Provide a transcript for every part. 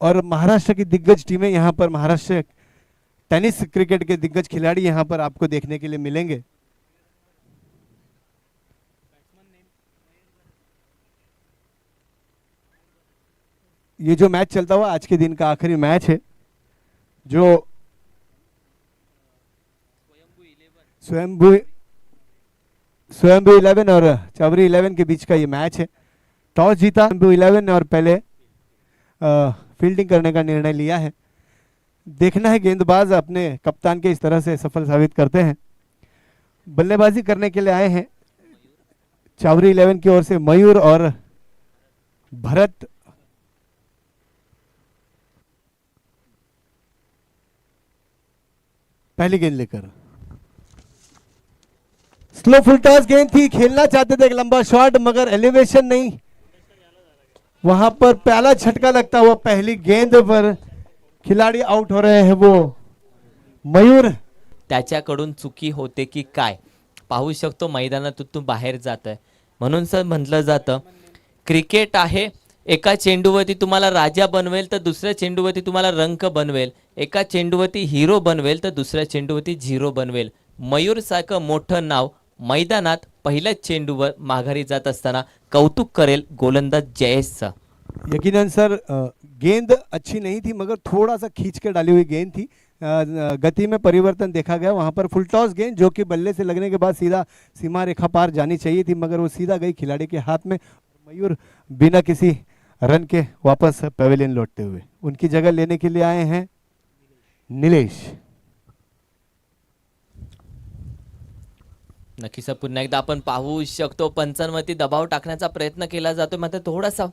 और महाराष्ट्र की दिग्गज टीमें यहाँ पर, महाराष्ट्र टेनिस क्रिकेट के दिग्गज खिलाड़ी यहाँ पर आपको देखने के लिए मिलेंगे। ये जो मैच चलता हुआ आज के दिन का आखिरी मैच है, जो स्वयंभू 11 और चावरी 11 के बीच का ये मैच है। टॉस जीता स्वयंभू 11 ने और पहले फील्डिंग करने का निर्णय लिया है। देखना है गेंदबाज अपने कप्तान के इस तरह से सफल साबित करते हैं। बल्लेबाजी करने के लिए आए हैं चावरी 11 की ओर से मयूर और भरत। पहली गेंद लेकर स्लो फुल टॉस गेंद थी, खेलना चाहते थे एक लंबा शॉट, मगर एलिवेशन नहीं, वहां पर पहला झटका लगता हुआ पहली गेंद पर खिलाड़ी आउट हो रहे हैं वो मयूर। त्याच्याकडून चुकी होते की काय पाहू शकतो, मैदानातून तू बाहेर जात आहे म्हणून सर म्हटलं जातं क्रिकेट आहे, एका चेंडूवरती तुम्हाला राजा बनवेल तर दुसऱ्या चेंडूवरती तुम्हाला रंक बनवेल, एका चेंडूवरती हिरो बनवेल तर दुसऱ्या चेंडूवरती झिरो बनवेल। मयूर सारखं मोठं नाव मैदानात पहिल्याच चेंडूवर माघारी जात असताना कौतुक करेल गोलंदाज जयेशचा। यकीनन सर गेंद अच्छी नहीं थी, मगर थोड़ा सा खींच के डाली हुई गेंद थी। गति में परिवर्तन देखा गया वहां पर। फुल टॉस गेंद जो कि बल्ले से लगने के बाद सीधा सीमा रेखा पार जानी चाहिए थी, मगर वो सीधा गई खिलाड़ी के हाथ में। मयूर बिना किसी रन के वापस पवेलियन लौटते हुए उनकी जगह लेने के लिए आए हैं नीलेश। नक्कीच पुन्हा एकदा आपण पाहू शकतो पंचांवरती दबाव टाकण्याचा प्रयत्न केला जातो, मात्र थोडासा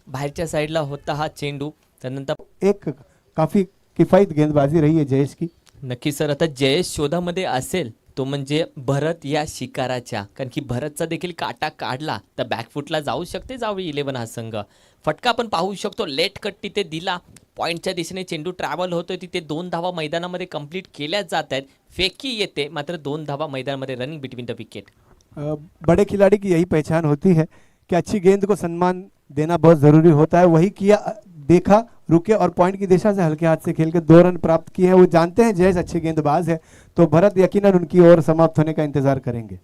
बाहेरच्या साईडला होता हा चेंडू। त्यानंतर एक काफी किफायत गेंदबाजी रही है जयेश की। नक्कीच सर आता जयेश शोधामध्ये असेल तो म्हणजे भरत या शिकाराच्या, कारण की भरतचा देखील काटा काढला तर बॅकफुटला जाऊ शकते जावळी 11 हा संघ। फटका आपण पाहू शकतो, लेट कट तिथे दिला, पॉइंटच्या दिशेने चेंडू ट्रॅव्हल होतोय, तिथे 2 धावा मैदानामध्ये कंप्लीट केल्या जात आहेत, फेकी येते मात्र 2 धावा मैदानामध्ये रनिंग बिटवीन द विकेट। बड़े खिलाड़ी की यही पहचान होती है कि अच्छी गेंद को सम्मान देना बहुत जरूरी होता है। वही किया, देखा, रुके और पॉइंट की दिशा से हल्के हाथ से खेल के 2 रन प्राप्त किए हैं। वो जानते हैं जयेश अच्छे गेंदबाज है, तो भरत यकीनन उनकी ओर समाप्त होने का इंतजार करेंगे।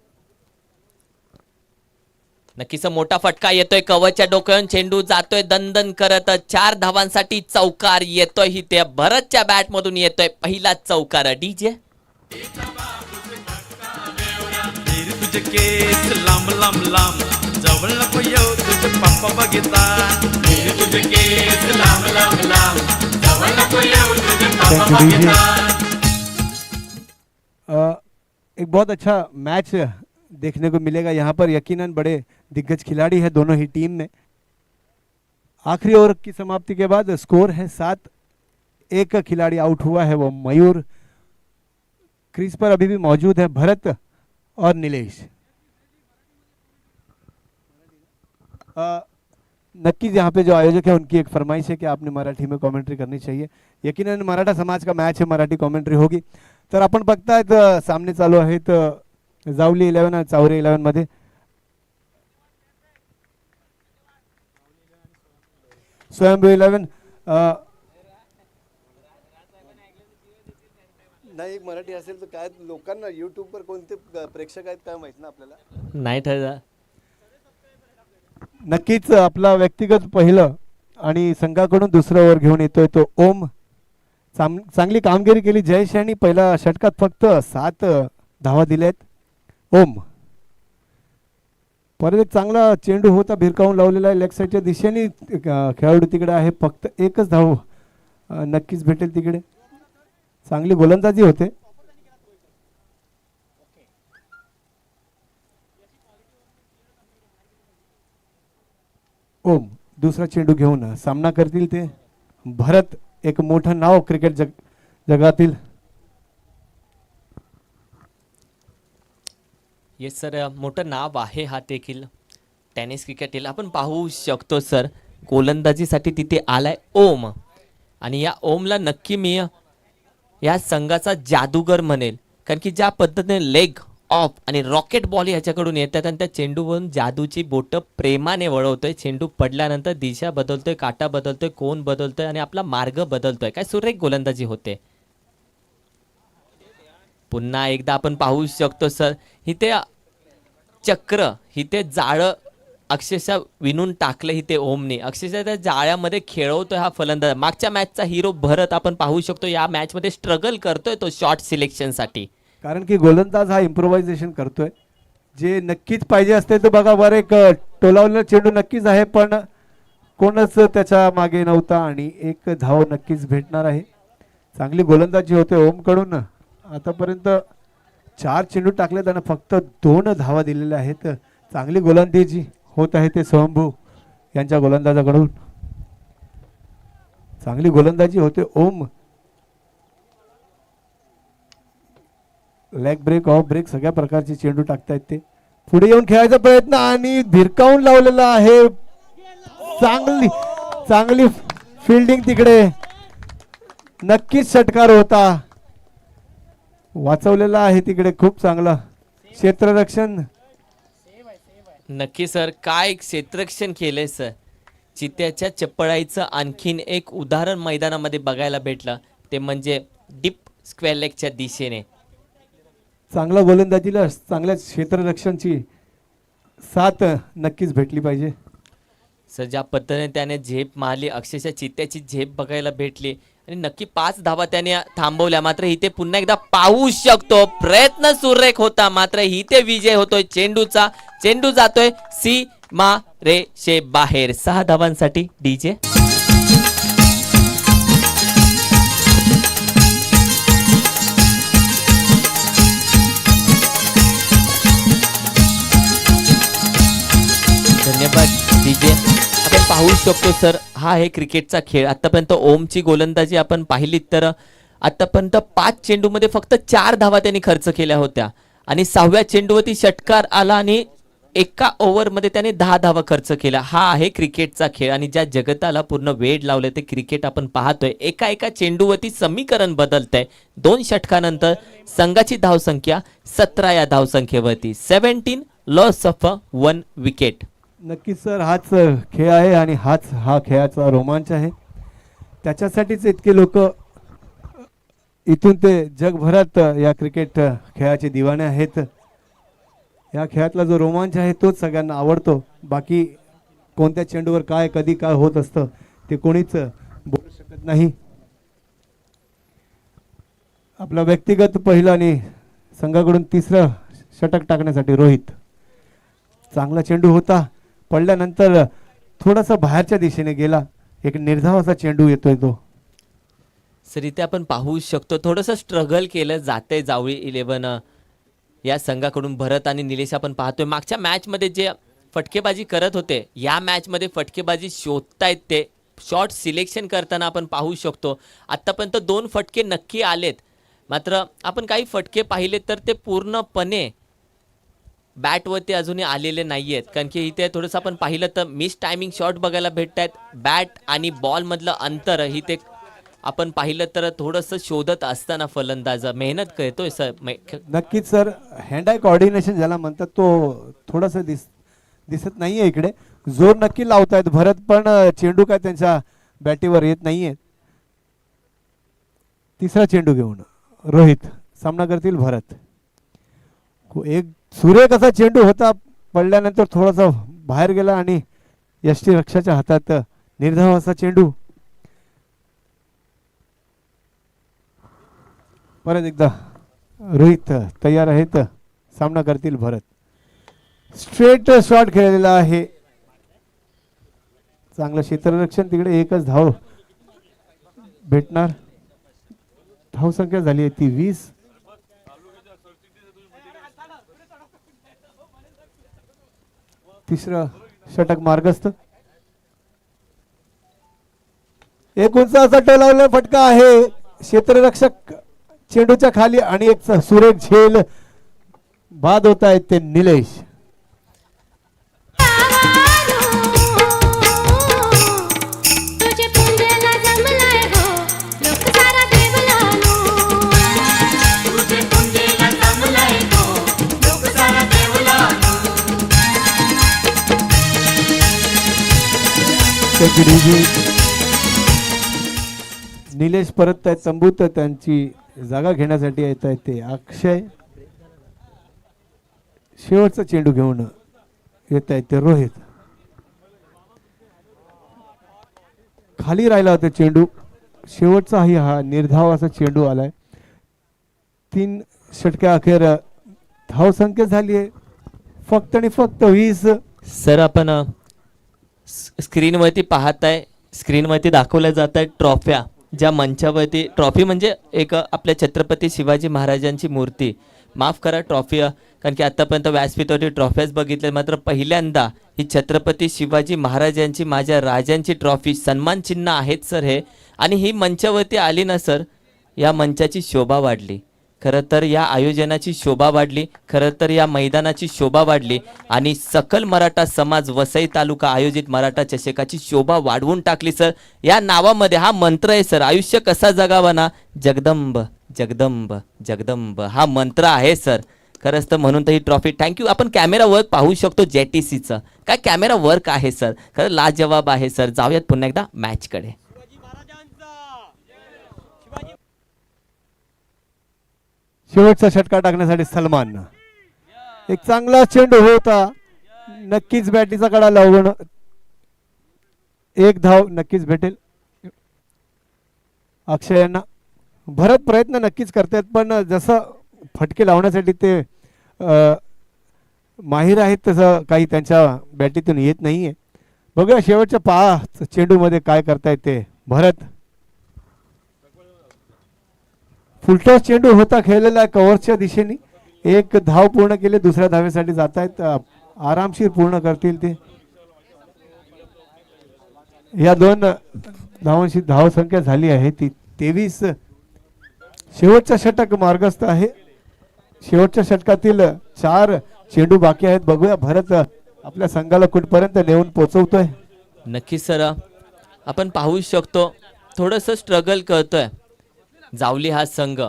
नक्कीच मोठा फटका येतोय, कवचच्या डोक्यावरून चेंडू जातोय दणदण करत, 4 धावांसाठी चौकार येतोय, ही ते भरतच्या बॅट मधून येतोय पहिला चौकार। डीजे तुझे केस लांब लांब लांब जवळ नको येऊ तुझे पप्पा बघितला, तुझे केस लांब लांब लांब जवळ नको येऊ तुझे पप्पा बघितला। एक बहुत अच्छा मैच देखने को मिलेगा यहाँ पर। यकीनन बड़े दिग्गज खिलाड़ी है दोनों ही टीम में। आखिरी ओवर की समाप्ति के बाद स्कोर है 7। एक खिलाड़ी आउट हुआ है वो मयूर। क्रीज पर अभी भी मौजूद है भरत और नीलेश। नक्कीच यहाँ पे जो आयोजक है उनकी एक फरमाइश है कि आपने मराठी में कमेंट्री करनी चाहिए। यकीनन मराठा समाज का मैच है, मराठी कमेंट्री होगी। तर आपण बघतायत सामने चालू आहेत जावली 11 आणि चावरी 11 मध्ये। स्वयंभू 11 नाही मराठी असेल तर काय लोकांना YouTube पर कोणते प्रेक्षक आहेत काय माहित ना आपल्याला नाही ठरला। नक्कीच आपला व्यक्तिगत पहिलं आणि संघाकडून दुसरं ओव्हर घेऊन येतोय तो ओम। चांगली कामगिरी केली जयेश यांनी, पहिल्या षटकात फक्त 7 धावा दिल्यात। ओम परत एक चांगला चेंडू होता, भिरकावून लावलेला आहे लेग साईडच्या दिशेने, खेळाडू तिकडे आहे, फक्त एकच धाव नक्कीच भेटेल तिकडे। चांगली गोलंदाजी होते। ओम दुसरा चेंडू घेऊन सामना करतील ते भरत, एक मोठं नाव क्रिकेट जगातील। येस सर, मोठं नाव आहे हा देखील टेनिस क्रिकेटला। आपण पाहू शकतो सर गोलंदाजीसाठी तिथे आलाय ओम, आणि या ओमला नक्की मी या संघाचा जादूगर म्हणेल, कारण की ज्या पद्धतीने लेग ऑफ आणि रॉकेट बॉल ह्याच्याकडून येतात आणि त्या चेंडूवरून जादूची बोटं प्रेमाने वळवतोय. चेंडू पडल्यानंतर दिशा बदलतोय, काटा बदलतोय, कोन बदलतोय आणि आपला मार्ग बदलतोय. काय सुरेख गोलंदाजी होते. पुन्हा एकदा आपण पाहू शकतो सर, इथे चक्र, इथे जाळं अक्षरशः विणून टाकलं इथे ओमने. अक्षरशः त्या जाळ्यामध्ये खेळवतोय हा फलंदाज. मागच्या मॅचचा हिरो भरत आपण पाहू शकतो या मॅच मध्ये स्ट्रगल करतोय तो शॉट सिलेक्शन साठी. कारण की गोलंदाज हा इम्प्रोव्हायझेशन करतोय, जे नक्कीच पाहिजे असते. तर बघा वर एक टोलावलेला चेंडू नक्कीच आहे, पण कोणच त्याच्या मागे नव्हता आणि एक धाव नक्कीच भेटणार आहे. चांगली गोलंदाजी होते ओमकडून. आतापर्यंत 4 चेंडू टाकले, त्यानं फक्त 2 धावा दिलेल्या आहेत. चांगली गोलंदाजी होत आहे ते स्वयंभू यांच्या गोलंदाजाकडून. चांगली गोलंदाजी होते ओम. लेग ब्रेक, ऑफ ब्रेक सगळ्या प्रकारचे चेंडू टाकतायत ते. पुढे येऊन खेळायचा प्रयत्न आणि भिरकावून लावलेला आहे. चांगली चांगली फिल्डिंग तिकडे. नक्कीच षटकार होता. वाचवलेला आहे तिकडे. खूप चांगला क्षेत्ररक्षण. नक्की सर, काय क्षेत्ररक्षण केलंय सर. चित्याच्या चपळाईचं आणखीन एक उदाहरण मैदानामध्ये बघायला भेटलं, ते म्हणजे डीप स्क्वेअर लेगच्या दिशेने. चांगला गोलंदाजीला चांगल्या क्षेत्ररक्षणची साथ नक्कीच भेटली पाहिजे. सर ज्या पद्धतीने त्याने झेप मारली, अक्षरशः चित्त्याची झेप बघायला भेटली आणि नक्की 5 धावा त्याने थांबवल्या. मात्र इथे पुन्हा एकदा पाहू शकतो प्रयत्न सुरेख होता, मात्र इथे विजय होतोय चेंडूचा. चेंडू जातोय सीमा रेषे बाहेर. 6 धावांसाठी डीजे. धन्यवाद डीजे. आपण पाहू शकतो सर, हा आहे क्रिकेटचा खेळ. आतापर्यंत ओमची गोलंदाजी आपण पाहिली तर आतापर्यंत 5 चेंडूमध्ये फक्त 4 धावा त्यांनी खर्च केल्या होत्या आणि 6व्या चेंडूवरती षटकार आला आणि एका ओव्हरमध्ये त्याने 10 धावा खर्च केला. हा आहे क्रिकेटचा खेळ आणि ज्या जगताला पूर्ण वेड लावले ते क्रिकेट आपण पाहतोय. एका चेंडूवरती समीकरण बदलतंय. 2 षटकानंतर संघाची धावसंख्या 17 या धावसंख्येवरती. 17 लॉस ऑफ 1 विकेट. नक्कीच सर, हाच खेळ आहे आणि हा खेळाचा रोमांच आहे. त्याच्यासाठीच इतके लोक इथून ते जगभरात या क्रिकेट खेळाचे दिवाणे आहेत. या खेळातला जो रोमांच आहे तोच सगळ्यांना आवडतो. बाकी कोणत्या चेंडूवर काय कधी काय होत असतं ते कोणीच बोलू शकत नाही. आपला व्यक्तिगत पहिलं आणि संघाकडून 3रं षटक टाकण्यासाठी रोहित. चांगला चेंडू होता, पडल्यानंतर थोडासा बाहेरच्या दिशेने गेला. एक निर्धाव असा चेंडू येतोय तो. सर इथे आपण पाहू शकतो थोडंसं स्ट्रगल केलं जाते जावळी 11 या संघाकडून. भरत आणि निलेश आपण पाहतोय मागच्या मॅच मध्ये जे फटकेबाजी करत होते, या मॅच मध्ये फटकेबाजी शोधतायत ते. शॉट सिलेक्शन करताना आपण पाहू शकतो आतापर्यंत 2 फटके नक्की आलेत, मात्र आपण काही फटके पाहिले तर ते पूर्णपणे बॅटवरती अजूनही आलेले नाहीयेत. कारण की इथे थोडंसं आपण पाहिलं तर मिस टायमिंग शॉट बघायला भेटत आहेत. बॅट आणि बॉल मधलं अंतर इथे आपण पाहिलं तर थोडंसं शोधत असताना फलंदाज मेहनत करतोय सर. नक्कीच सर, हँड आय कोऑर्डिनेशन ज्याला म्हणतात तो थोडंसं दिसत नाहीये इकडे. जोर नक्की लावतायत भरत, पण चेंडू काय त्यांच्या बॅटीवर येत नाहीये. 3रा चेंडू घेऊन रोहित सामना करतील भरत. एक सुरेख असा चेंडू होता, पडल्यानंतर थोडासा बाहेर गेला आणि यष्टी रक्षाच्या हातात निर्धाव असा चेंडू. परत एकदा रोहित तयार आहेत, सामना करतील भरत. स्ट्रेट शॉट खेळलेला आहे, चांगलं क्षेत्ररक्षण. तिकडे एकच धाव भेटणार. धावसंख्या झाली आहे ती 20. तिसरं षटक मार्गस्थ. एक उंच असा टोलावलेला फटका आहे, क्षेत्ररक्षक चेंडूच्या खाली आणि एक सुरेख झेल बाद होत आहेत ते निलेश. थँक्यू डीजी. निलेश परत आहेत तंबूत, त्यांची जागा घेण्यासाठी येत आहेत ते अक्षय. शेवटचा चेंडू घेऊन येत आहेत ते रोहित. खाली राहिला होता चेंडू, शेवटचाही हा निर्धावाचा चेंडू आलाय. 3 षटक्या अखेर धावसंख्या झाली आहे फक्त आणि फक्त 20. सर आपण स्क्रीनवरती पाहताय, स्क्रीनवरती दाखवल्या जात आहेत ट्रॉफ्या, ज्या मंचावरती ट्रॉफी म्हणजे एक आपल्या छत्रपती शिवाजी महाराजांची मूर्ती, माफ करा ट्रॉफी, कारण की आतापर्यंत व्यासपीठावरती ट्रॉफ्याच बघितले, मात्र पहिल्यांदा ही छत्रपती शिवाजी महाराजांची, माझ्या राजांची ट्रॉफी, सन्मान चिन्ह आहेत सर हे. आणि ही मंचावरती आली ना सर, या मंचाची शोभा वाढली, खरं तर या आयोजनाची शोभा वाढली, खरं तर या मैदानाची शोभा वाढली आणि सकल मराठा समाज वसई तालुका आयोजित मराठा चषकाची शोभा वाढवून टाकली सर. या नावामध्ये हा मंत्र आहे सर, आयुष्य कसा जगावा ना, जगदंब जगदंब जगदंब हा मंत्र आहे सर. खरंच तर म्हणून तर ही ट्रॉफी. थँक्यू. आपण कॅमेरा वर्क पाहू शकतो JTCचं, काय कॅमेरा वर्क आहे सर, खरं लाजवाब आहे सर. जाऊयात पुन्हा एकदा मॅचकडे. शेवटचा षटका टाकण्यासाठी सलमान. एक चांगला चेंडू होता, नक्कीच बॅटीचा कडा लावून एक धाव नक्कीच भेटेल अक्षय यांना. भरत प्रयत्न नक्कीच करतात, पण जसं फटके लावण्यासाठी ते माहीर आहेत तसं काही त्यांच्या बॅटीतून येत नाहीये. बघूया शेवटच्या 5 चेंडूमध्ये काय करतायत ते भरत. फुलटॉस चेंडू होता खेळलेला कव्हरच्या दिशेने, एक धाव पूर्ण केले, दुसऱ्या धावेसाठी जात आहेत, आरामशीर पूर्ण करतील ते. या 2 धावांची धावसंख्या झाली आहे ती 23. शेवटचा षटक मार्गस्थ आहे, शेवटच्या षटकातील 4 चेंडू बाकी आहेत. बघूया भरत आपल्या संघाला कुठपर्यंत नेऊन पोहोचवतोय. नक्कीच सर, आपण पाहू शकतो थोडंसं स्ट्रगल करतोय जावली हा संघ.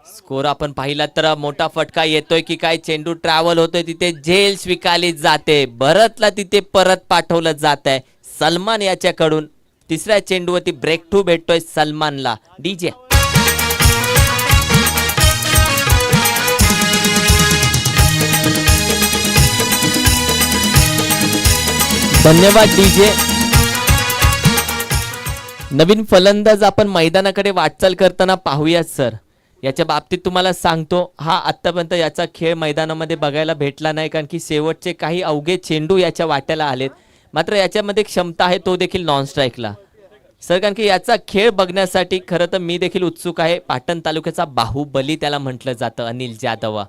स्कोर आपण पाहिला तर मोठा फटका येतोय की काय, चेंडू ट्रॅव्हल होतोय, तिथे झेल स्वीकारली जाते, भरतला तिथे परत पाठवलं जात आहे. सलमान याच्याकडून तिसऱ्या चेंडूवरती ब्रेक थ्रू भेटतोय सलमानला. डीजे धन्यवाद डीजे. नवीन फलंदाज आपण मैदानाकडे वाटचाल करताना पाहूयात सर. याच्या बाबतीत तुम्हाला सांगतो, हा आत्तापर्यंत याचा खेळ मैदानामध्ये बघायला भेटला नाही, कारण की शेवटचे काही अवघे चेंडू याच्या वाट्याला आलेत. मात्र याच्यामध्ये क्षमता आहे तो देखील नॉन स्ट्राईकला सर, कारण की याचा खेळ बघण्यासाठी खरं तर मी देखील उत्सुक आहे. पाटण तालुक्याचा बाहुबली त्याला म्हटलं जातं अनिल जाधव,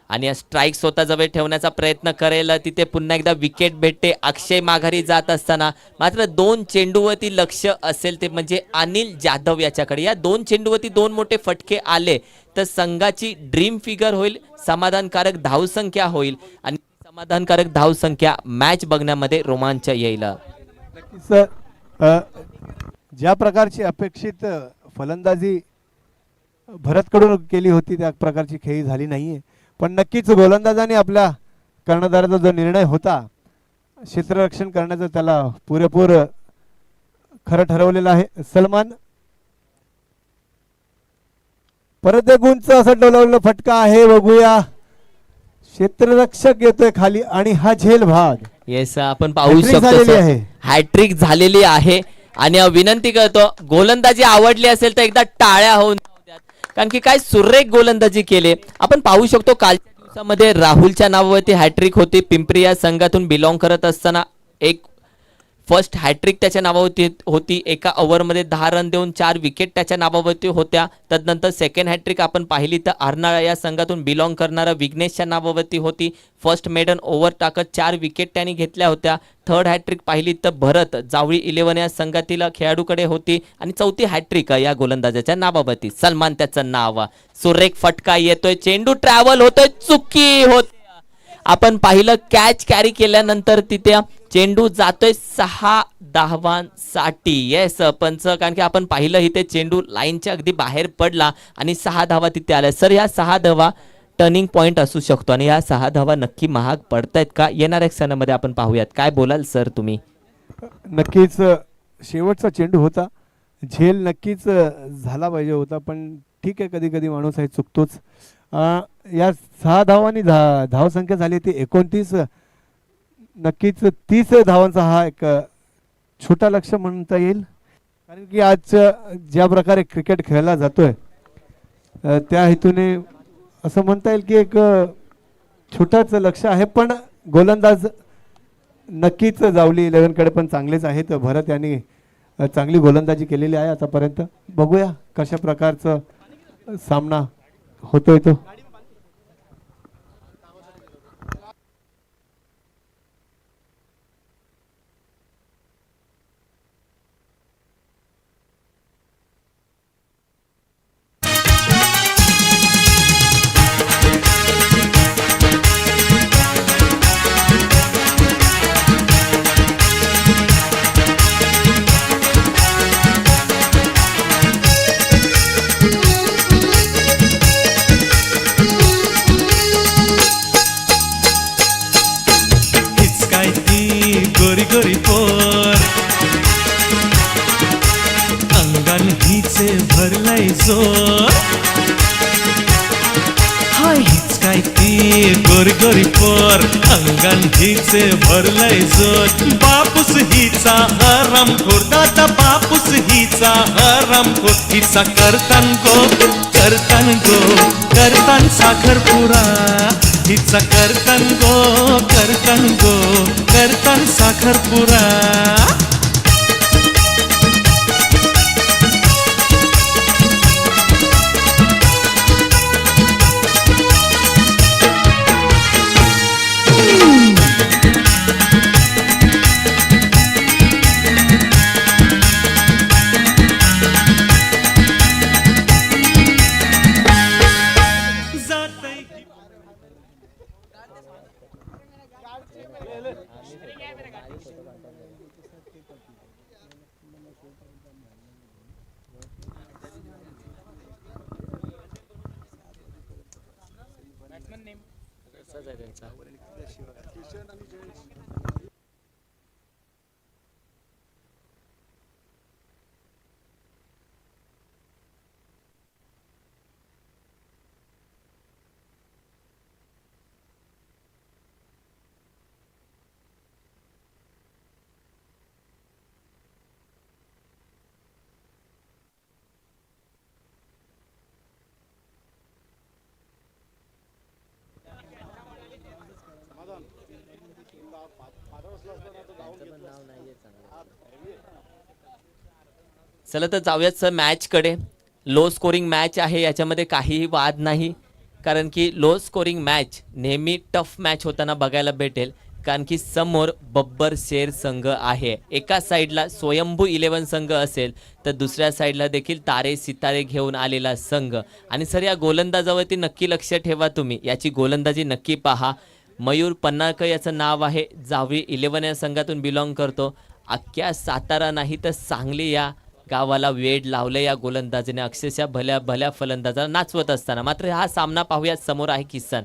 आणि या स्ट्राईक स्वतःजवळ ठेवण्याचा प्रयत्न करेल, तिथे पुन्हा एकदा विकेट भेटते. अक्षय माघारी जात असताना मात्र 2 चेंडूवरती लक्ष असेल ते म्हणजे अनिल जाधव याच्याकडे. या 2 चेंडूवरती 2 मोठे फटके आले तर संघाची ड्रीम फिगर होईल, समाधानकारक धावसंख्या होईल आणि समाधानकारक धावसंख्या मॅच बघण्यामध्ये रोमांच येईल. सर, ज्या प्रकारची अपेक्षित फलंदाजी भरतकडून केली होती त्या प्रकारची खेळी झाली नाहीये, पण नक्कीच गोलंदाजाने आपल्या कर्णधाराचा जो निर्णय होता क्षेत्ररक्षण करण्याचा त्याला पुरेपूर खरं ठरवलेलं आहे. सलमान परत एक उंच असं डोलावलेला फटका आहे, बघूया क्षेत्ररक्षक येतोय खाली आणि हा झेल भाग. येस, आपण पाहू Hat-trick शकतो झालेली सर, आहे. हॅट्रिक झालेली आहे. आणि विनंती करतो गोलंदाजी आवडली असेल तर एकदा टाळ्या होऊन द्या, कारण की काय सुरेख गोलंदाजी केली. आपण पाहू शकतो कालच्या दिवसामध्ये राहुलच्या नावावरती हॅट्रिक होती. पिंपरी या संघातून बिलॉंग करत असताना एक फर्स्ट हॅट्रिक त्याच्या नावावरती होती. एका ओव्हरमध्ये 10 रन देऊन 4 विकेट त्याच्या नावावरती होत्या. तदनंतर सेकंड हॅट्रिक आपण पाहिली तर अर्नाळा या संघातून बिलॉंग करणारा विघ्नेशच्या नावावरती होती. फर्स्ट मेडन ओव्हर टाकत 4 विकेट त्यांनी घेतल्या होत्या. थर्ड हॅट्रिक पाहिली तर भरत जावळी 11 या संघातील खेळाडूकडे होती. आणि चौथी हॅट्रिक या गोलंदाजाच्या नावावरती, सलमान त्याचं नाव. सुरेख फटका येतोय, चेंडू ट्रॅव्हल होतोय, चुकी होत. आपण पाहिलं कॅच कॅरी केल्यानंतर तिथे चेंडू जातोय 6 धावांसाठी. येस पंच, कारण की आपण पाहिलं इथे चेंडू लाईनच्या अगदी बाहेर पडला आणि 6 धावा तिथे आल्या. सर या 6 धावा टर्निंग पॉइंट असू शकतो आणि या 6 धावा नक्की महाग पडतायत का येणाऱ्या क्षणामध्ये आपण पाहूयात. काय बोलाल सर तुम्ही? नक्कीच शेवटचा चेंडू होता. झेल नक्कीच झाला पाहिजे होता, पण ठीक आहे, कधी कधी माणूस आहे चुकतोच. या 6 धावांनी धावसंख्या झाली ती 29. नक्कीच 30 धावांचा हा एक छोटा लक्ष्य म्हणता येईल, कारण की आज ज्या प्रकारे क्रिकेट खेळला जातोय त्या हेतूने असं म्हणता येईल की एक छोटाच लक्ष आहे. पण गोलंदाज नक्कीच जावली 11 कडे पण चांगलेच आहेत. भरत यांनी चांगली गोलंदाजी केलेली आहे आतापर्यंत. बघूया कशा प्रकारचा सामना होतोय तो. हीच काय ती गोरी गोरी पोर, अंगण हिचे भरलंय जोर. हाय हीच काय ती गोरी गोरी पोर, अंगण हिचे भरलंय जोर. बापूस हिचा हरामखोर, दादा बापूस हिचा हरामखोर. हिचा करतान गो करतान साखरपुरा. हिचा करतान गो करतान साखरपुरा. चला तर जाऊयात सर मॅचकडे. लो स्कोरिंग मॅच आहे, याच्यामध्ये काहीही वाद नाही, कारण की लो स्कोरिंग मॅच नेहमी टफ मॅच होताना बघायला भेटेल, कारण की समोर बब्बर शेर संघ आहे. एका साईडला स्वयंभू 11 संघ असेल तर दुसऱ्या साईडला देखील तारे सितारे घेऊन आलेला संघ. आणि सर या गोलंदाजावरती नक्की लक्ष ठेवा, तुम्ही याची गोलंदाजी नक्की पहा. मयूर पन्नाळकर याचं नाव आहे, जावळी 11 या संघातून बिलॉंग करतो. अख्ख्या सातारा नाही तर सांगली या गावाला वेड लावलं या गोलंदाजीने, अक्षरशः भल्या भल्या फलंदाजाला नाचवत असताना. मात्र हा सामना पाहूया. समोर आहे किसन.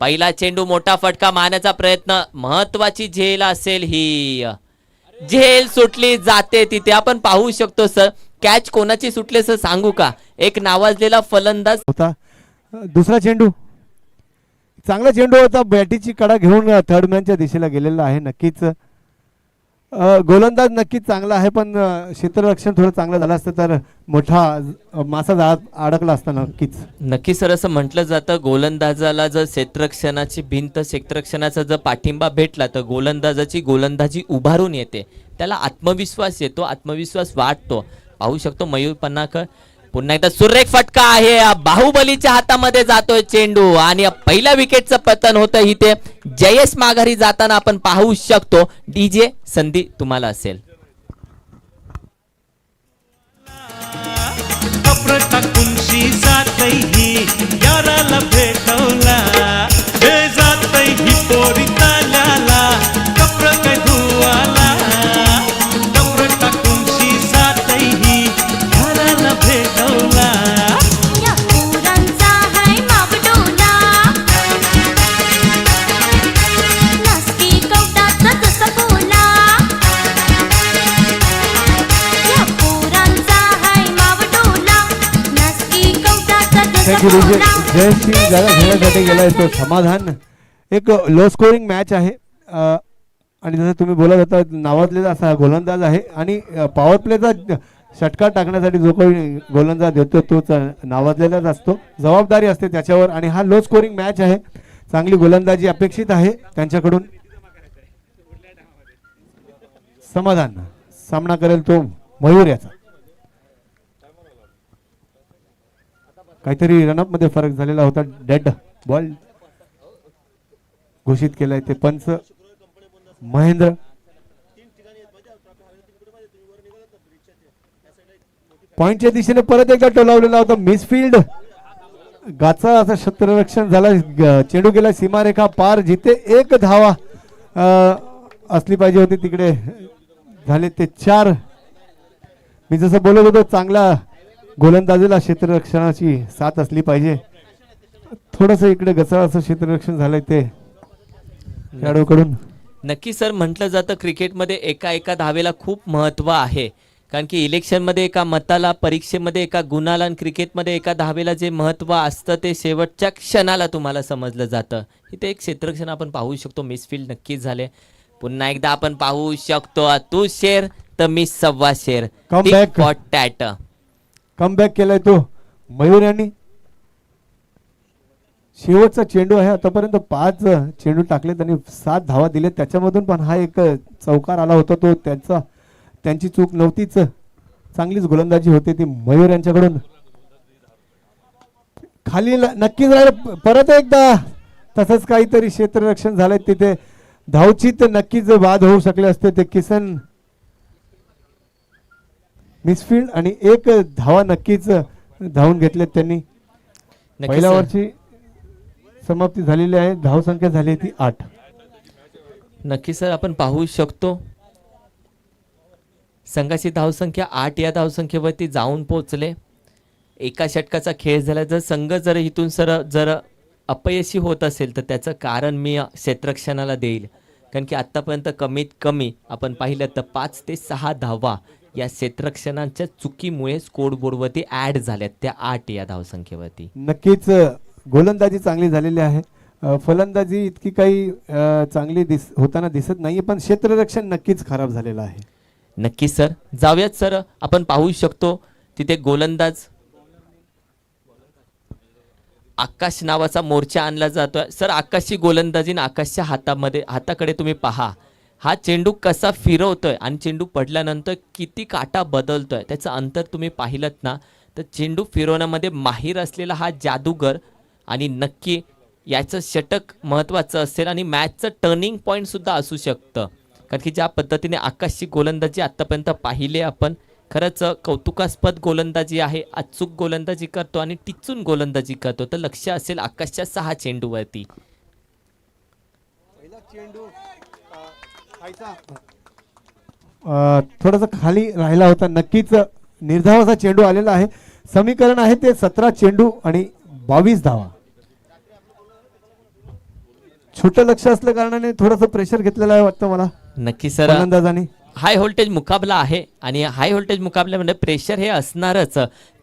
पहिला चेंडू, मोठा फटका मारण्याचा प्रयत्न, महत्वाची झेल असेल ही. झेल सुटली जाते तिथे. आपण पाहू शकतो सर, कॅच कोणाची सुटले सर सांगू का? एक नावाजलेला फलंदाज होता. दुसरा चेंडू चांगला चेंडू होता, बॅटीची कडा घेऊन थर्ड मॅनच्या दिशेला गेलेला आहे. नक्कीच गोलंदाज नक्कीच चांगला आहे, पण क्षेत्ररक्षण थोडं चांगलं झालं असतं तर मोठा मासा जाळात अडकला असता. नक्की सर, असं म्हटलं जातं गोलंदाजाला जर क्षेत्ररक्षणाची भिंत, क्षेत्ररक्षणाचा जर पाठिंबा भेटला तर गोलंदाजाची गोलंदाजी उभारून येते, त्याला आत्मविश्वास येतो, आत्मविश्वास वाढतो. पाहू शकतो मयूर पन्नाकर. पुन्हा एकदा सुरेख फटका आहे, बाहुबलीच्या हातामध्ये जातोय चेंडू आणि पहिल्या विकेटचं पतन होतं इथे. जयेश माघारी जाताना आपण पाहू शकतो. डीजे संधी तुम्हाला असेल. कपडं टाकून शी जातई ही याराला भेटवला, हे जातई ही पोरी ताल्याला, कपडं काय धुवाला. कपडं टाकून शी जातई ही याराला भेटवला. या पोरांचा हाय मापटोला, नासकी कवटाचा जसा बोला. थँक्यू बोला जयश्री जागा घेण्यासाठी गेलाय तो समाधान. एक लो स्कोरिंग मॅच आहे आणि जसं तुम्ही बोलत होता नावाजलेला असा गोलंदाज आहे आणि पॉवर प्लेचा षटकार टाकण्यासाठी जो काही गोलंदाज देतो तोच नावाजलेलाच असतो. जबाबदारी असते त्याच्यावर आणि हा लो स्कोरिंग मॅच आहे. चांगली गोलंदाजी अपेक्षित आहे त्यांच्याकडून. समाधान सामना करेल तो मयूर याचा. काहीतरी रनअप मध्ये फरक झालेला होता. डेड बॉल घोषित केलाय ते पंच महेंद्र. पॉइंटच्या दिशेने परत एकदा टोलावलेला होता. मिसफिल्ड गाचा असं क्षेत्ररक्षण झाला. चेंडू गेला सीमारेखा पार. जिथे एक धावा असली पाहिजे होती तिकडे झाले ते 4. मी जसं बोलत होतो चांगला गोलंदाजीला क्षेत्ररक्षणाची साथ असली पाहिजे. थोडस इकडे गचाळाचं क्षेत्ररक्षण झालंय ते खेळाडूकडून. नक्की सर, म्हटलं जातं क्रिकेटमध्ये एका एका धावेला खूप महत्त्व आहे. कारण की इलेक्शनमध्ये एका मताला, परीक्षेमध्ये एका गुणाला आणि क्रिकेटमध्ये एका धावेला जे महत्त्व असतं ते शेवटच्या क्षणाला तुम्हाला समजलं जातं. इथे एक क्षेत्ररक्षण आपण पाहू शकतो. मिसफिल्ड नक्कीच झाले. पुन्हा एकदा आपण पाहू शकतो तू शेर तर मी 1.25 शेर. Comeback. टॅट कमबॅक केलाय तो मयूर यांनी. शेवटचा चेंडू आहे. आतापर्यंत 5 चेंडू टाकले त्यांनी 7 धावा दिले. त्याच्यामधून पण हा एक चौकार आला होता तो त्यांची चूक नव्हतीच. चांगलीच गोलंदाजी होती ती मयूर यांच्याकडून. खाली नक्कीच राहिलं परत एकदा. तसंच काहीतरी क्षेत्ररक्षण झालंय तिथे. धावचीत नक्कीच बाद होऊ शकले असते ते. किसन मिसफिल्ड आणि एक धावा नक्कीच धावून घेतलेत त्यांनी. पहिल्या ओव्हरची समाप्ती झालेली आहे. धावसंख्या झाली ती 8. नक्की सर, आपण पाहू शकतो संघाची धावसंख्या 8 या धावसंख्येवरती जाऊन पोहोचले. एका षटकाचा खेळ झाला. जर संघ जर इथून जर अपयशी होत असेल तर त्याचं कारण मी क्षेत्ररक्षणाला देईल. कारण की आत्तापर्यंत कमीत कमी आपण पाहिलं तर 5 ते 6 धावा या क्षेत्ररक्षणाच्या चुकीमुळे स्कोरबोर्डवरती ॲड झाल्यात त्या 8 या धावसंख्येवरती. नक्कीच गोलंदाजी चांगली झालेली आहे. फलंदाजी इतकी काही चांगली होताना दिसत नाहीये पण क्षेत्ररक्षण नक्कीच खराब झालेलं आहे. नक्की सर, जाऊयात सर. आपण पाहू शकतो तिथे गोलंदाज आकाश नावाचा मोर्चा आणला जातोय. सर, आकाशची गोलंदाजी आणि आकाशच्या हाताकडे तुम्ही पहा. हा चेंडू कसा फिरवतोय आणि चेंडू पडल्यानंतर किती काटा बदलतोय त्याचं अंतर तुम्ही पाहिलं ना. तर चेंडू फिरवण्यामध्ये माहीर असलेला हा जादूगर आणि नक्की याचं षटक महत्त्वाचं असेल आणि मॅचचं टर्निंग पॉईंट सुद्धा असू शकतं. कारण की ज्या पद्धतीने आकाशची गोलंदाजी आत्तापर्यंत पाहिली आपण, खरंच कौतुकास्पद गोलंदाजी आहे. अचूक गोलंदाजी करतो आणि टिचून गोलंदाजी करतो. तर लक्ष असेल आकाशच्या 6 चेंडूवरती. थोडासा खाली राहिला होता. नक्कीच निर्धावाचा चेंडू आलेला आहे. समीकरण आहे ते 17 चेंडू आणि 22 धावा. छोटं लक्ष असल्या कारणाने थोडंसं प्रेशर घेतलेलं आहे वाटतं मला नक्की सर. फलंदाजाने हाय व्होल्टेज मुकाबला आहे आणि हाय व्होल्टेज मुकाबल्यामध्ये प्रेशर हे असणारच.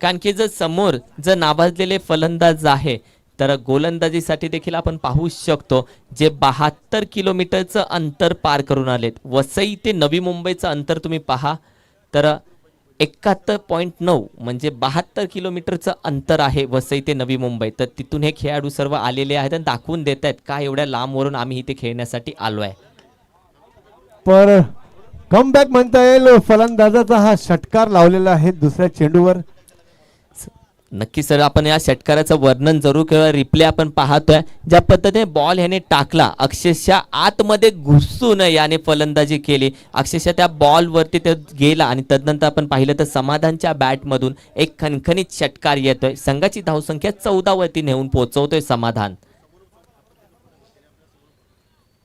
कारण की जर समोर जर नावाजलेले फलंदाज आहे तर गोलंदाजीसाठी देखील आपण पाहू शकतो जे 72 किलोमीटरचं अंतर पार करून आलेत. वसई ते नवी मुंबईचं अंतर तुम्ही पहा तर 71.9 म्हणजे 72 किलोमीटरचं अंतर आहे वसई ते नवी मुंबई. तर तिथून हे खेळाडू सर्व आलेले आहेत आणि दाखवून देत आहेत का एवढ्या लांबवरून आम्ही इथे खेळण्यासाठी आलो आहे. पर कमबॅक म्हणता येईल. फलंदाजाचा हा षटकार लावलेला आहे दुसऱ्या चेंडूवर. नक्की सर, आपण या षटकाराचं वर्णन जरूर केलं. रिप्ले आपण पाहतोय ज्या पद्धतीने बॉल ह्याने टाकला, अक्षरशः आतमध्ये घुसून याने फलंदाजी केली. अक्षरशः त्या बॉलवरती ते गेला आणि तदनंतर आपण पाहिलं तर समाधानच्या बॅटमधून एक खणखणीत षटकार येतोय. संघाची धावसंख्या 14 वरती नेऊन पोहोचवतोय समाधान.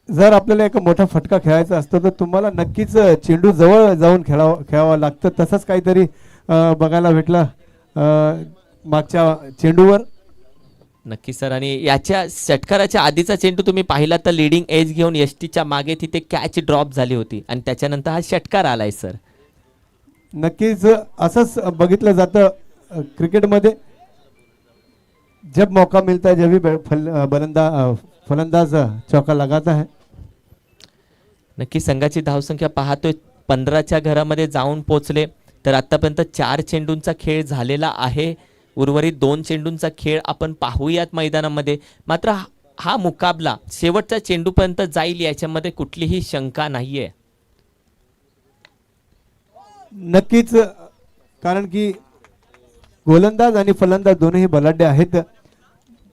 जर आपल्याला एक मोठा फटका खेळायचा असतो तर तुम्हाला नक्कीच चेंडू जवळ जाऊन खेळावं लागतं. तसंच काहीतरी बघायला भेटलं मागच्या चेंडूवर. नक्की सर, आणि याच्या षटकाराच्या आधीचा चेंडू तुम्ही पाहिला तर लिडिंग एज घेऊन एसटीच्या मागे तिथे कॅच ड्रॉप झाली होती आणि त्याच्यानंतर हा षटकार आलाय सर. नक्कीच असंच बघितलं जातं क्रिकेटमध्ये. जब मौका मिलता है जब भी फलंदाज चौका लगाता है. नक्की संघाची धावसंख्या पाहतोय 15च्या घरामध्ये जाऊन पोचले. तर आतापर्यंत 4 चेंडूंचा खेळ झालेला आहे. उर्वरित 2 चेंडूंचा खेळ आपण पाहूयात मैदानामध्ये. मात्र हा मुकाबला शेवटच्या चेंडूपर्यंत जाईल याच्यामध्ये कुठलीही शंका नाहीये. नक्कीच, कारण की गोलंदाज आणि फलंदाज दोन्ही बलाढ्य आहेत.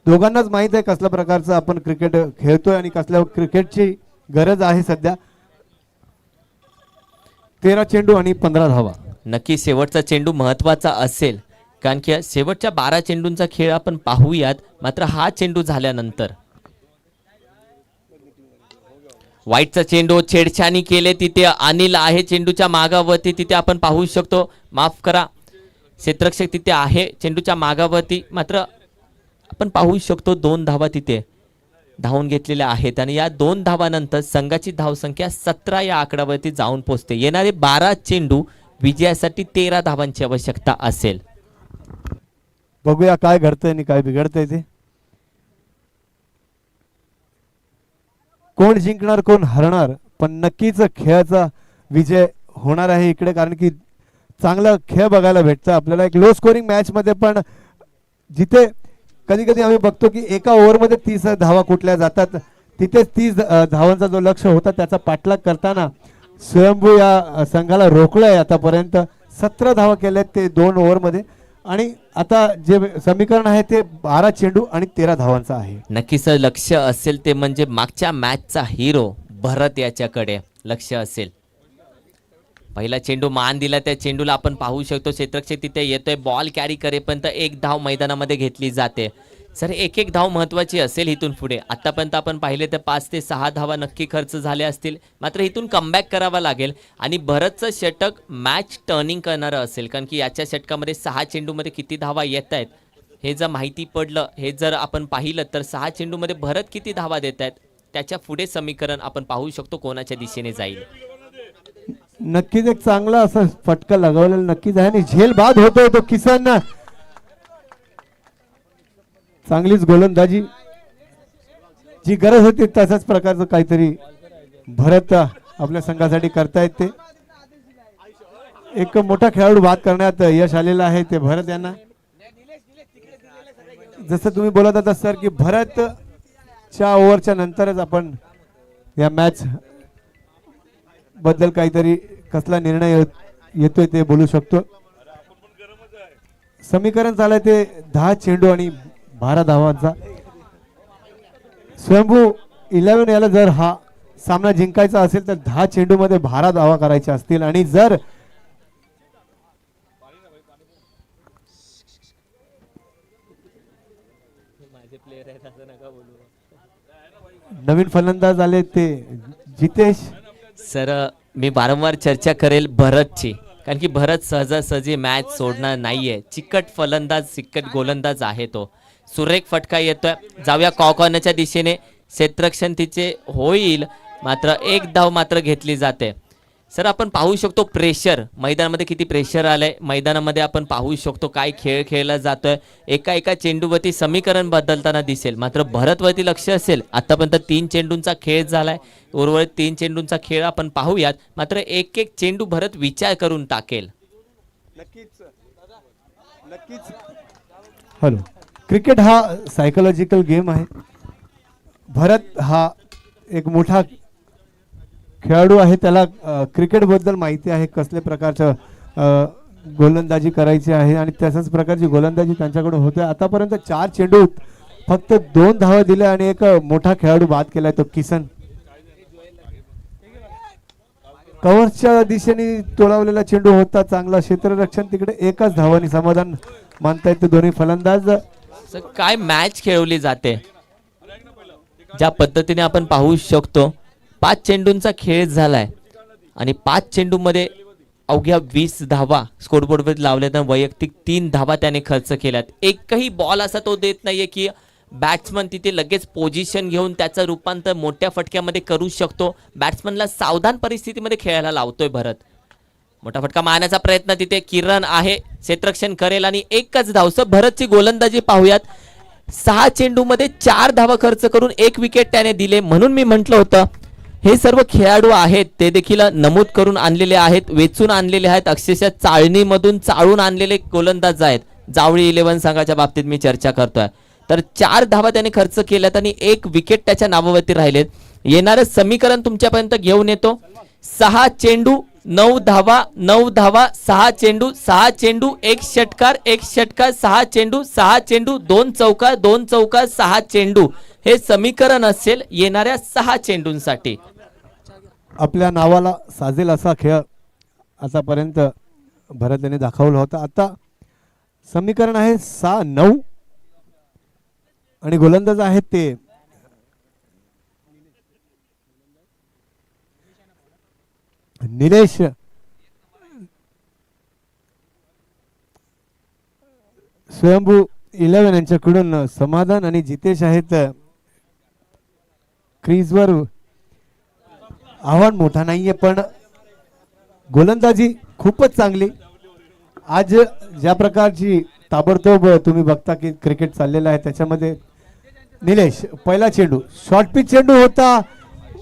दोघांनाच माहित आहे कसल्या प्रकारचं आपण क्रिकेट खेळतोय आणि कसल्या क्रिकेटची गरज आहे सध्या. 13 चेंडू आणि 15 धावा. नक्की शेवटचा चेंडू महत्वाचा असेल, कारण की शेवटच्या 12 चेंडूंचा खेळ आपण पाहूयात. मात्र हा चेंडू झाल्यानंतर वाईटचा चेंडू छेडछाणी केले तिथे अनिल आहे चेंडूच्या मागावरती. तिथे आपण पाहू शकतो, माफ करा, क्षेत्ररक्षक तिथे आहे चेंडूच्या मागावरती. मात्र आपण पाहू शकतो 2 धावा तिथे धावून घेतलेल्या आहेत आणि या 2 धावानंतर संघाची धावसंख्या 17 या आकड्यावरती जाऊन पोहोचते. येणारे 12 चेंडू विजयासाठी 13 धावांची आवश्यकता असेल. बघूया काय घडतंय आणि काय बिघडतंय ते. कोण जिंकणार कोण हरणार, पण नक्कीच खेळाचा विजय होणार आहे इकडे, कारण की चांगला खेळ बघायला भेटतं आपल्याला. एक लो स्कोरिंग मॅच मध्ये पण जिथे कधी कधी आम्ही बघतो की एका ओव्हरमध्ये 30 धावा कुठल्या जातात, तिथेच 30 धावांचा जो लक्ष होता त्याचा पाठलाग करताना स्वयंभू या संघाला रोखलंय. आतापर्यंत 17 धावा केल्यात ते 2 ओव्हरमध्ये आणि आता जे समीकरण आहे ते 12 चेंडू आणि 13 धावांचं आहे. नक्कीच लक्ष असेल ते म्हणजे मागच्या मॅचचा हिरो भरत याच्याकडे लक्ष असेल. पहिला चेंडू मान दिला, त्या चेंडूला आपण पाहू शकतो क्षेत्ररक्षक तिथे येतोय. बॉल कॅरी करेपर्यंत 1 धाव मैदानामध्ये घेतली जाते. सर, एक धाव महत्वाची असेल इथून पुढे. आतापर्यंत आपण पाहिले तर 5 ते 6 धावा नक्की खर्च झाले असतील. मात्र इथून कमबॅक करावा लागेल आणि भरतचं षटक मॅच टर्निंग करणारं असेल, कारण की याच्या षटकामध्ये 6 चेंडूमध्ये किती धावा येत आहेत हे जर माहिती पडलं, हे जर आपण पाहिलं तर 6 चेंडूमध्ये भरत किती धावा देत आहेत त्याच्या पुढे समीकरण आपण पाहू शकतो कोणाच्या दिशेने जाईल. नक्कीच एक चांगला असा फटका लगावलेला नक्कीच आहे आणि झेल बाद होतोय तो किसन. चांगलीच गोलंदाजी, जी गरज होती तशाच प्रकारचं काहीतरी भरत आपल्या संघासाठी करतायत. ते एक मोठा खेळाडू बाद करण्यात यश आलेलं आहे ते भरत यांना. जसं तुम्ही बोलत होता सर की भरतच्या ओव्हरच्या नंतरच आपण या मॅच बद्दल काहीतरी कसला निर्णय येतोय ते बोलू शकतो. समीकरण झालंय ते 10 चेंडू आणि 12 धावांचा. स्वयंभू 11 याला जर हा सामना जिंकायचा असेल तर 10 चेंडू मध्ये 12 धावा करायच्या असतील आणि जर नवीन फलंदाज आले ते जितेश. सर, मी वारंवार चर्चा करेल भरतची, कारण की भरत सहजासहजी मॅच सोडणार नाहीये. चिकट फलंदाज, चिकट गोलंदाज आहे तो. सुरेख फटका येतोय, जाऊया कॉर्नरच्या दिशेने. क्षेत्ररक्षण तिचे होईल, मात्र 1 धाव मात्र घेतली जाते. सर, आपण पाहू शकतो प्रेशर मैदानामध्ये किती प्रेशर आलंय. मैदानामध्ये आपण पाहू शकतो काय खेळ खेळला जातोय. एका चेंडूवरती समीकरण बदलताना दिसेल. मात्र भरतवरती लक्ष असेल. आतापर्यंत 3 चेंडूंचा खेळ झालाय, उर्वरित 3 चेंडूंचा खेळ आपण पाहूयात. मात्र एक चेंडू भरत विचार करून टाकेल. नक्कीच हॅलो, क्रिकेट हा सायकोलॉजिकल गेम आहे. भरत हा एक मोठा खेळाडू आहे, त्याला क्रिकेट बद्दल माहिती आहे, कसल्या प्रकारचं गोलंदाजी करायची आहे आणि तशाच प्रकारची गोलंदाजी त्यांच्याकडून होते. आतापर्यंत 4 चेंडू फक्त 2 धावा दिल्या आणि एक मोठा खेळाडू बाद केलाय तो किसन. कव्हरच्या दिशेने तोडावलेला चेंडू होता, चांगला क्षेत्ररक्षण, तिकडे 1च धावांनी समाधान मानतायत दोन्ही फलंदाज. काय मॅच खेळवली जाते, ज्या पद्धतीने आपण पाहू शकतो. 5 चेंडूंचा खेळ झालाय आणि 5 चेंडूमध्ये अवघ्या 20 धावा स्कोरबोर्डवर लावल्या, तर वैयक्तिक 3 धावा त्याने खर्च केल्यात. एकही बॉल असा तो देत नाहीये की बॅट्समन तिथे लगेच पोझिशन घेऊन त्याचं रूपांतर मोठ्या फटक्यामध्ये करू शकतो. बॅट्समनला सावधान परिस्थितीमध्ये खेळायला लावतोय भरत. मोठा फटका मारण्याचा प्रयत्न तिथे किरण आहे, क्षेत्ररक्षण करेल आणि 1च धाव. भरतची गोलंदाजी पाहूयात. 6 चेंडूमध्ये 4 धावा खर्च करून 1 विकेट त्याने दिले. म्हणून मी म्हटलं होतं हे सर्व खेळाडू आहेत ते देखील नमूद करून आणलेले आहेत, वेचून आणलेले आहेत, अक्षरशः चाळणीमधून चाळून आणलेले गोलंदाज आहेत. जावळी 11 संघाच्या बाबतीत मी चर्चा करतोय. तर 4 धावा त्याने खर्च केल्यात आणि 1 विकेट त्याच्या नावावरती राहिलेत. येणारं समीकरण तुमच्यापर्यंत घेऊन येतो. 6 चेंडू 9 धावा 9 धावा 6 चेंडू 6 चेंडू 1 षटकार 1 षटकार 6 चेंडू 6 चेंडू 2 चौकार 2 चौकार 6 चेंडू हे समीकरण असेल येणाऱ्या 6 चेंडूंसाठी. आपल्या नावाला साजेल असा खेळ आतापर्यंत भरत यांनी दाखवला होता. आता समीकरण आहे 6-9 आणि गोलंदाज आहेत ते निलेश स्वयंभू 11 यांच्याकडून समाधान आणि जितेश आहेत क्रीजवर. आव्हान मोठा नाहीये पण गोलंदाजी खूपच चांगली. आज ज्या प्रकारची ताबडतोब तुम्ही बघता की क्रिकेट चाललेलं आहे त्याच्यामध्ये निलेश पहिला चेंडू शॉर्ट पिच चेंडू होता,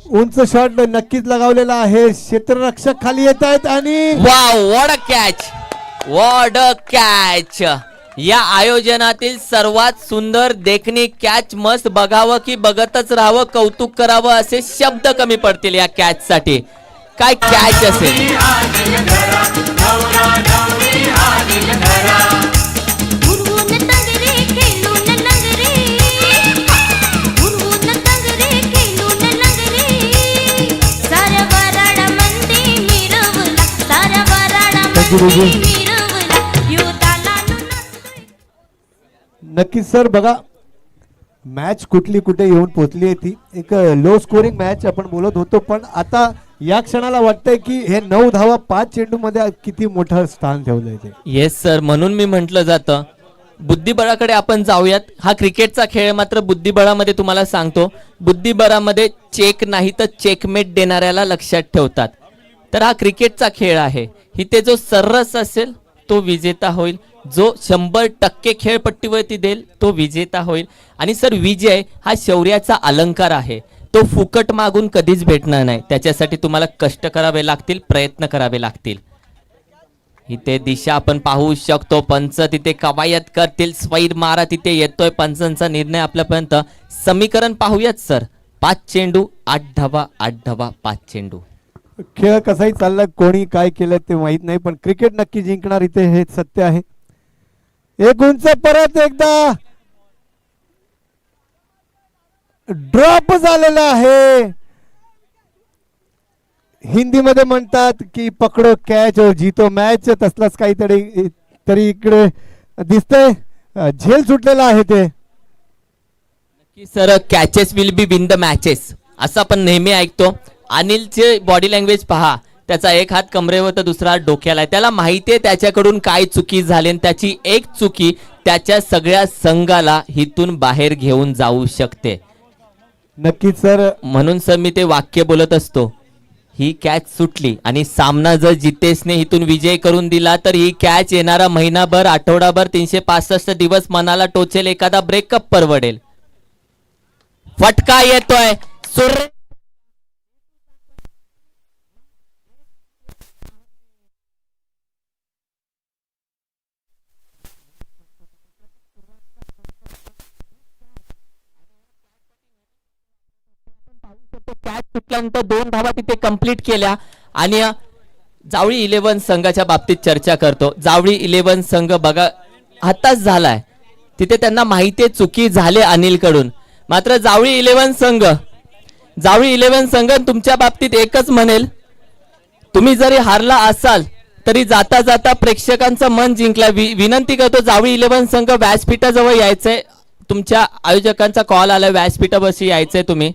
उंच शॉट नक्कीच लगावलेला आहे. क्षेत्ररक्षक खाली येत आहेत आणि wow what a catch, what a catch. या आयोजनातील सर्वात सुंदर देखणी कॅच. मस्त बघावं की बघतच राहावं, कौतुक करावं असे शब्द कमी पडतील या कॅच साठी. काय कॅच असेल. उडवून तगरे खेळून नगरे उडवून तगरे खेळून नगरे साऱ्या वराडामध्ये मिरवला साऱ्या वराडामध्ये मिरवला युद्धाला नाचतोय. नक्कीच सर बघा मॅच कुठली कुठे येऊन पोहोचली आहे. ती एक लो स्कोरिंग मॅच आपण बोलत होतो पण आता या क्षणाला वाटतंय की हे 9 धावा 5 चेंडू मध्ये किती मोठं स्थान ठेवलंय ते. येस सर, म्हणून मी म्हटलं जातं बुद्धिबळाकडे आपण जाऊयात. हा क्रिकेटचा खेळ मात्र बुद्धिबळामध्ये तुम्हाला सांगतो, बुद्धिबळामध्ये चेक नाही तर चेकमेट देणाऱ्याला लक्षात ठेवतात. तर हा क्रिकेटचा खेळ आहे. इथे जो सर्रास असेल तो विजेता होईल, जो 100% खेळपट्टीवरती देईल तो विजेता होईल. आणि सर विजय हा शौर्याचा अलंकार आहे, तो फुकट मागून कधीच भेटणार नाही. त्याच्यासाठी तुम्हाला कष्ट करावे लागतील, प्रयत्न करावे लागतील. इथे दिशा आपण पाहू शकतो, पंच तिथे कवायत करतील, स्वैर मारा तिथे येतोय पंचांचा निर्णय आपल्यापर्यंत. समीकरण पाहूयात सर. 5 चेंडू 8 धावा 8 धावा 5 चेंडू. खेळ कसाही चालला, कोणी काय केलं ते माहित नाही पण क्रिकेट नक्की जिंकणार इथे हे सत्य आहे. एक उंच परत एकदा ड्रॉप झालेला आहे. हिंदीमध्ये म्हणतात की पकडो कॅच और जीतो मॅच, तसलाच काहीतरी तरी इकडे दिसतंय. झेल सुटलेला आहे ते. की sir catches will be win the matches असं आपण नेहमी ऐकतो. अनिलचे बॉडी लँग्वेज पहा, त्याचा एक हात कमरेवर तर दुसरा हात डोक्याला आहे. त्याला माहिती आहे त्याच्याकडून काय चुकी झाली आणि त्याची एक चुकी त्याच्या सगळ्या संघाला हिथून बाहेर घेऊन जाऊ शकते. नक्कीच सर. म्हणून सर मी ते वाक्य बोलत असतो, ही कॅच सुटली आणि सामना जर जितेशने इथून विजय करून दिला तर ही कॅच येणारा महिनाभर आठवडाभर 365 दिवस मनाला टोचेल, एखादा ब्रेकअप परवडेल. फटका येतोय सुर कॅच सुटल्यानंतर 2 धावा तिथे कंप्लीट केल्या. आणि जावळी 11 संघाच्या बाबतीत चर्चा करतो. जावळी 11 संघ बघा हताश झालाय, तिथे त्यांना माहिती चुकी झाले अनिल कडून. मात्र जावळी 11 संघ तुमच्या बाबतीत एकच म्हणेल, तुम्ही जरी हारला असाल तरी जाता जाता प्रेक्षकांचं मन जिंकला. विनंती करतो जावळी 11 संघ व्यासपीठाजवळ यायचंय. तुमच्या आयोजकांचा कॉल आलाय, व्यासपीठावरशी यायचंय तुम्ही.